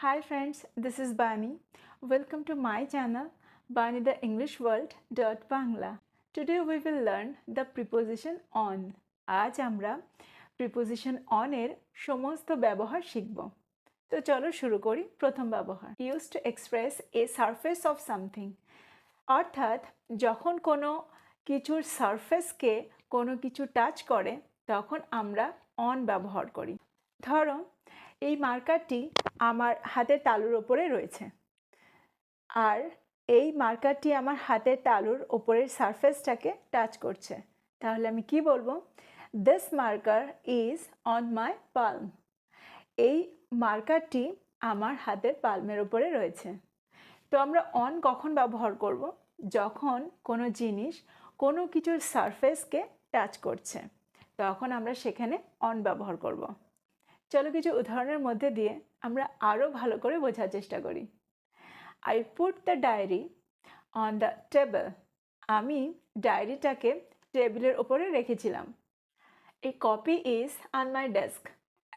Hi friends, this is Bani. Welcome to my channel Bani the English World Bangla. Today we will learn the preposition on. আজ আমরা preposition on এর সমস্ত ব্যবহার শিখব। তো চলো শুরু করি প্রথম ব্যবহার। Used to express a surface of something. অর্থাৎ যখন কোনো কিছুর সারফেসকে কোনো কিছু টাচ করে তখন আমরা অন ব্যবহার করি। ধরো এই মার্কারটি আমার হাতের তালুর ওপরে রয়েছে আর এই মার্কারটি আমার হাতের তালুর ওপরের সারফেসটাকে টাচ করছে, তাহলে আমি কি বলবো? This marker is on my palm. এই মার্কারটি আমার হাতের পালমের ওপরে রয়েছে। তো আমরা অন কখন ব্যবহার করব? যখন কোনো জিনিস কোনো কিছুর সারফেসকে টাচ করছে তখন আমরা সেখানে অন ব্যবহার করব। চলো কিছু উদাহরণের মধ্যে দিয়ে আমরা আরও ভালো করে বোঝার চেষ্টা করি। I put the diary on the table. আমি ডায়েরিটাকে টেবিলের ওপরে রেখেছিলাম। A copy is on my desk.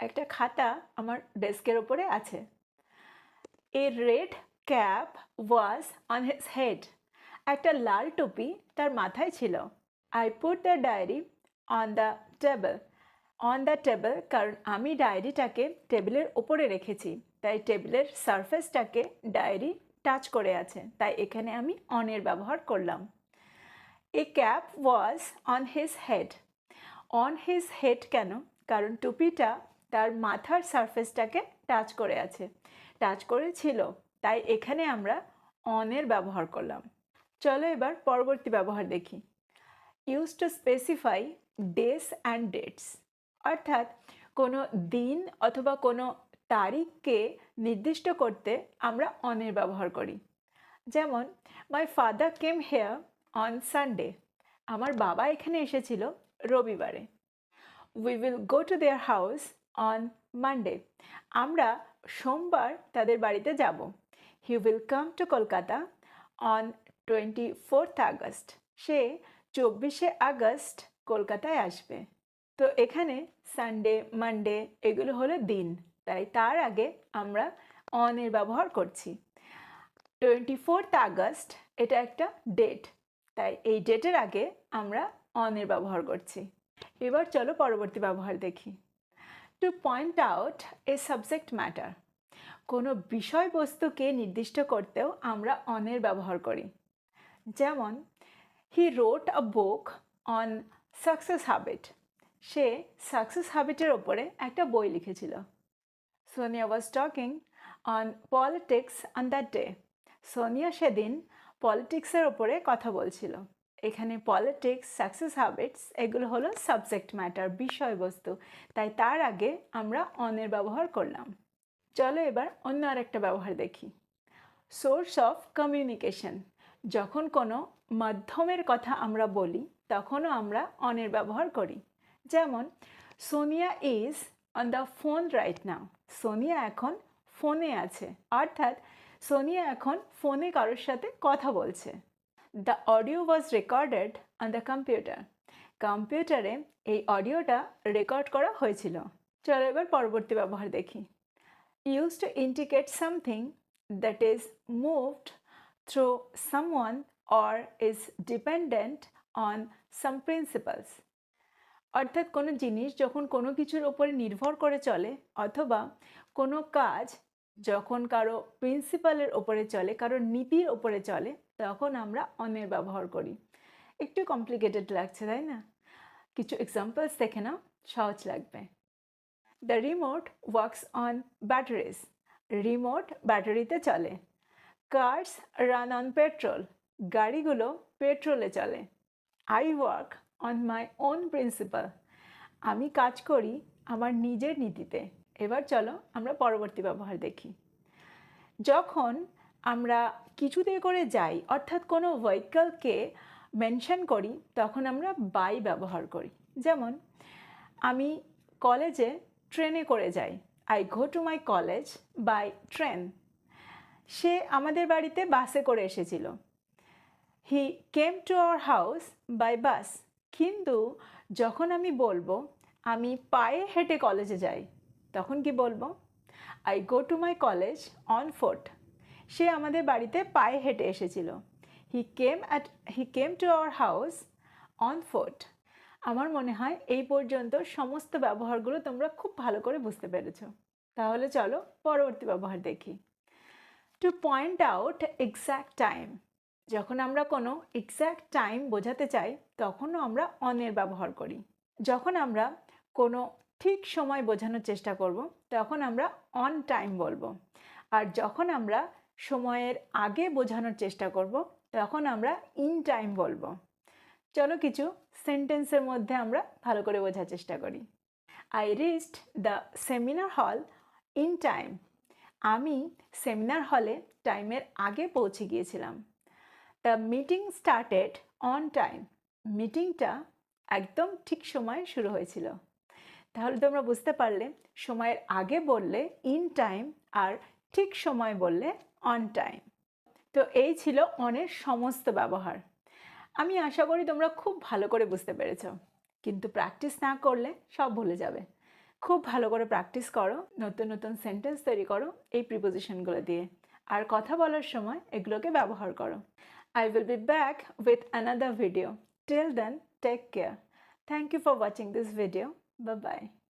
একটা খাতা আমার ডেস্কের ওপরে আছে। A red cap was on his head. একটা লাল টুপি তার মাথায় ছিল। I put the diary on the table. On the table কারণ আমি ডায়েরিটাকে টেবিলের ওপরে রেখেছি, তাই টেবিলের সারফেসটাকে ডায়েরি টাচ করে আছে, তাই এখানে আমি অনের ব্যবহার করলাম। A cap was on his head. On his head কেন? কারণ টুপিটা তার মাথার সারফেসটাকে টাচ করে আছে, টাচ করেছিল, তাই এখানে আমরা অনের ব্যবহার করলাম। চলো এবার পরবর্তী ব্যবহার দেখি। Use to specify days and dates. অর্থাৎ কোনো দিন অথবা কোনো তারিখকে নির্দিষ্ট করতে আমরা অনের ব্যবহার করি। যেমন my father came here on Sunday. আমার বাবা এখানে এসেছিল রবিবারে। We will go to their house on Monday. আমরা সোমবার তাদের বাড়িতে যাব। He will come to Kolkata on 24th August. সে 24শে আগস্ট কলকাতায় আসবে। তো এখানে সানডে, মানডে এগুলো হলো দিন, তাই তার আগে আমরা অনের ব্যবহার করছি। 24th আগস্ট এটা একটা ডেট, তাই এই ডেটের আগে আমরা অনের ব্যবহার করছি। এবার চলো পরবর্তী ব্যবহার দেখি। To point out a subject matter. কোনো বিষয়বস্তুকে নির্দিষ্ট করতেও আমরা অনের ব্যবহার করি। যেমন he wrote a book on success habit. সে সাকসেস হ্যাবিটের ওপরে একটা বই লিখেছিল। Sonia was talking on politics on that day. Sonia সেদিন পলিটিক্সের ওপরে কথা বলছিল। এখানে পলিটিক্স, সাকসেস হ্যাবিটস এগুলো হলো সাবজেক্ট ম্যাটার, বিষয়বস্তু, তাই তার আগে আমরা অনের ব্যবহার করলাম। চলো এবার অন্য আরেকটা ব্যবহার দেখি। Source of communication. যখন কোনো মাধ্যমের কথা আমরা বলি তখনও আমরা অনের ব্যবহার করি। যেমন Sonia is on the phone right now. Sonia এখন ফোনে আছে, অর্থাৎ সোনিয়া এখন ফোনে কারোর সাথে কথা বলছে। The audio was recorded on the computer. কম্পিউটারে এই অডিওটা রেকর্ড করা হয়েছিল। চলো এবার পরবর্তী ব্যবহার দেখি। Use to indicate something that is moved through someone or is dependent on some principles. অর্থাৎ কোনো জিনিস যখন কোনো কিছুর ওপরে নির্ভর করে চলে অথবা কোনো কাজ যখন কারো প্রিন্সিপালের ওপরে চলে, কারো নীতির ওপরে চলে, তখন আমরা অনের ব্যবহার করি। একটু কমপ্লিকেটেড লাগছে তাই না? কিছু এক্সাম্পলস দেখে নাও, সহজ লাগবে। The remote works on batteries. Remote ব্যাটারিতে চলে। Cars run on petrol. গাড়িগুলো পেট্রোলে চলে। I work on my own principle. আমি কাজ করি আমার নিজের নীতিতে। এবার চলো আমরা পরবর্তী ব্যবহার দেখি। যখন আমরা কিছুতে করে যাই অর্থাৎ কোনো ভেহিকলকে মেনশন করি তখন আমরা বাই ব্যবহার করি। যেমন আমি কলেজে ট্রেনে করে যাই। I go to my college by train. সে আমাদের বাড়িতে বাসে করে এসেছিল। He came to our house by bus. কিন্তু যখন আমি বলবো আমি পায়ে হেঁটে কলেজে যাই তখন কি বলবো? I go to my college on foot. সে আমাদের বাড়িতে পায়ে হেঁটে এসেছিল। He came to our house on foot. আমার মনে হয় এই পর্যন্ত সমস্ত ব্যবহারগুলো তোমরা খুব ভালো করে বুঝতে পেরেছো। তাহলে চলো পরবর্তী ব্যবহার দেখি। To point out exact time. যখন আমরা কোনো এক্স্যাক্ট টাইম বোঝাতে চাই তখনও আমরা অনের ব্যবহার করি। যখন আমরা কোনো ঠিক সময় বোঝানোর চেষ্টা করব তখন আমরা অন টাইম বলবো। আর যখন আমরা সময়ের আগে বোঝানোর চেষ্টা করব তখন আমরা ইন টাইম বলবো। চলো কিছু সেন্টেন্সের মধ্যে আমরা ভালো করে বোঝার চেষ্টা করি। I reached the seminar hall in time. আমি সেমিনার হলে টাইমের আগে পৌঁছে গিয়েছিলাম। The meeting started on time. মিটিংটা একদম ঠিক সময়ে শুরু হয়েছিল। তাহলে তোমরা বুঝতে পারলে সময়ের আগে বললে ইন টাইম আর ঠিক সময় বললে অন টাইম। তো এই ছিল অনের সমস্ত ব্যবহার। আমি আশা করি তোমরা খুব ভালো করে বুঝতে পেরেছ, কিন্তু প্র্যাকটিস না করলে সব ভুলে যাবে। খুব ভালো করে প্র্যাকটিস করো, নতুন নতুন সেন্টেন্স তৈরি করো এই প্রিপোজিশনগুলো দিয়ে, আর কথা বলার সময় এগুলোকে ব্যবহার করো। I will be back with another video. Till then, take care. Thank you for watching this video. Bye-bye.